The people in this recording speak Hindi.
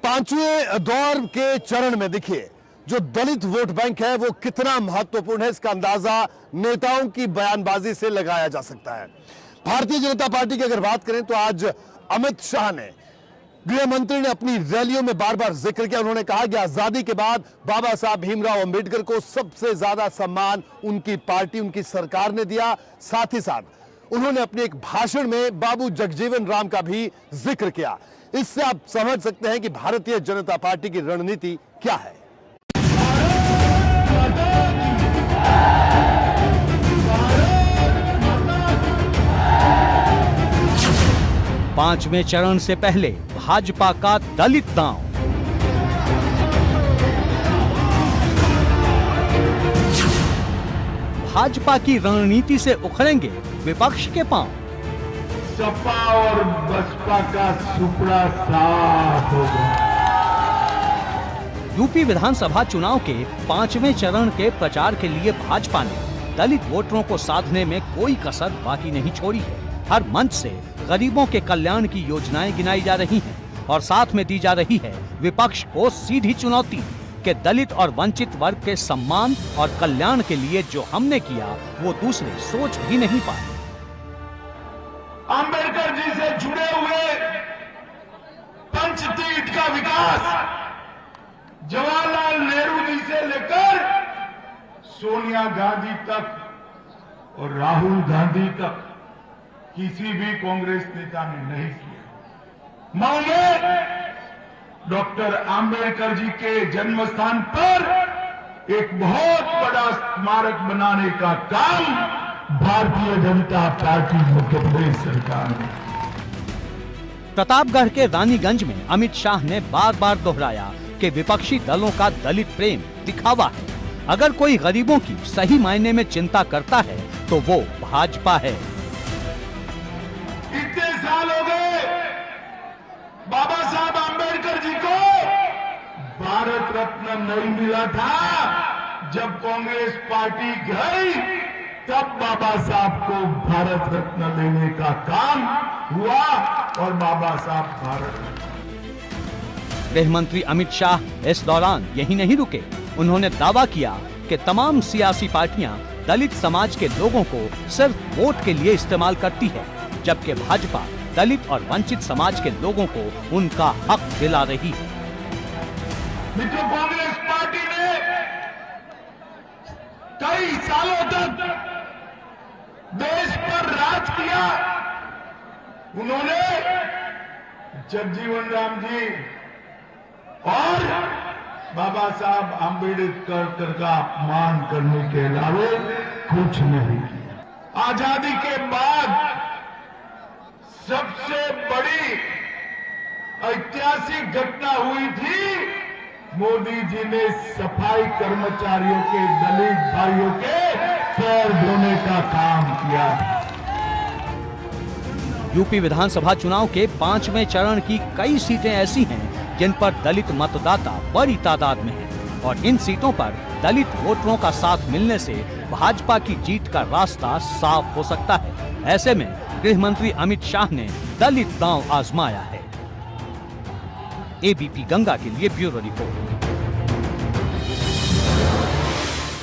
पांचवें दौर के चरण में देखिए जो दलित वोट बैंक है वो कितना महत्वपूर्ण है, इसका अंदाजा नेताओं की बयानबाजी से लगाया जा सकता है। भारतीय जनता पार्टी की अगर बात करें तो आज अमित शाह ने, गृह मंत्री ने अपनी रैलियों में बार बार जिक्र किया। उन्होंने कहा कि आजादी के बाद बाबा साहब भीमराव अंबेडकर को सबसे ज्यादा सम्मान उनकी पार्टी, उनकी सरकार ने दिया। साथ ही साथ उन्होंने अपने एक भाषण में बाबू जगजीवन राम का भी जिक्र किया। इससे आप समझ सकते हैं कि भारतीय जनता पार्टी की रणनीति क्या है। पांचवें चरण से पहले भाजपा का दलित दांव। भाजपा की रणनीति से उखड़ेंगे विपक्ष के पांव। सपा और बसपा का सुपड़ा साफ होगा। यूपी विधानसभा चुनाव के पांचवें चरण के प्रचार के लिए भाजपा ने दलित वोटरों को साधने में कोई कसर बाकी नहीं छोड़ी है। हर मंच से गरीबों के कल्याण की योजनाएं गिनाई जा रही हैं और साथ में दी जा रही है विपक्ष को सीधी चुनौती कि दलित और वंचित वर्ग के सम्मान और कल्याण के लिए जो हमने किया वो दूसरे सोच भी नहीं पाए। अंबेडकर जी से जुड़े हुए पंचतीर्थ का विकास जवाहरलाल नेहरू जी से लेकर सोनिया गांधी तक और राहुल गांधी तक किसी भी कांग्रेस नेता ने नहीं किया। मऊ में डॉक्टर आंबेडकर जी के जन्म स्थान पर एक बहुत बड़ा स्मारक बनाने का काम भारतीय जनता पार्टी मध्य प्रदेश सरकार ने। प्रतापगढ़ के रानीगंज में अमित शाह ने बार बार दोहराया कि विपक्षी दलों का दलित प्रेम दिखावा है। अगर कोई गरीबों की सही मायने में चिंता करता है तो वो भाजपा है। इतने साल हो गए बाबा साहब आंबेडकर जी को भारत रत्न नहीं मिला था। जब कांग्रेस पार्टी गई तब बाबा साहब को भारत रत्न देने का काम हुआ और बाबा साहब भारत रत्न। गृह मंत्री अमित शाह इस दौरान यही नहीं रुके। उन्होंने दावा किया कि तमाम सियासी पार्टियां दलित समाज के लोगों को सिर्फ वोट के लिए इस्तेमाल करती है, जबकि भाजपा दलित और वंचित समाज के लोगों को उनका हक दिला रही है। मित्रों, कांग्रेस पार्टी ने कई सालों तक देश पर राज किया। उन्होंने जगजीवन राम जी और बाबा साहब आंबेडकर का अपमान करने के अलावा कुछ नहीं किया। आजादी के बाद सबसे बड़ी ऐतिहासिक घटना हुई थी, मोदी जी ने सफाई कर्मचारियों के, दलित भाइयों के पैर धोने का काम किया। यूपी विधानसभा चुनाव के पांचवें चरण की कई सीटें ऐसी हैं जिन पर दलित मतदाता बड़ी तादाद में हैं और इन सीटों पर दलित वोटरों का साथ मिलने से भाजपा की जीत का रास्ता साफ हो सकता है। ऐसे में गृह मंत्री अमित शाह ने दलित दांव आजमाया है। एबीपी गंगा के लिए ब्यूरो रिपोर्ट।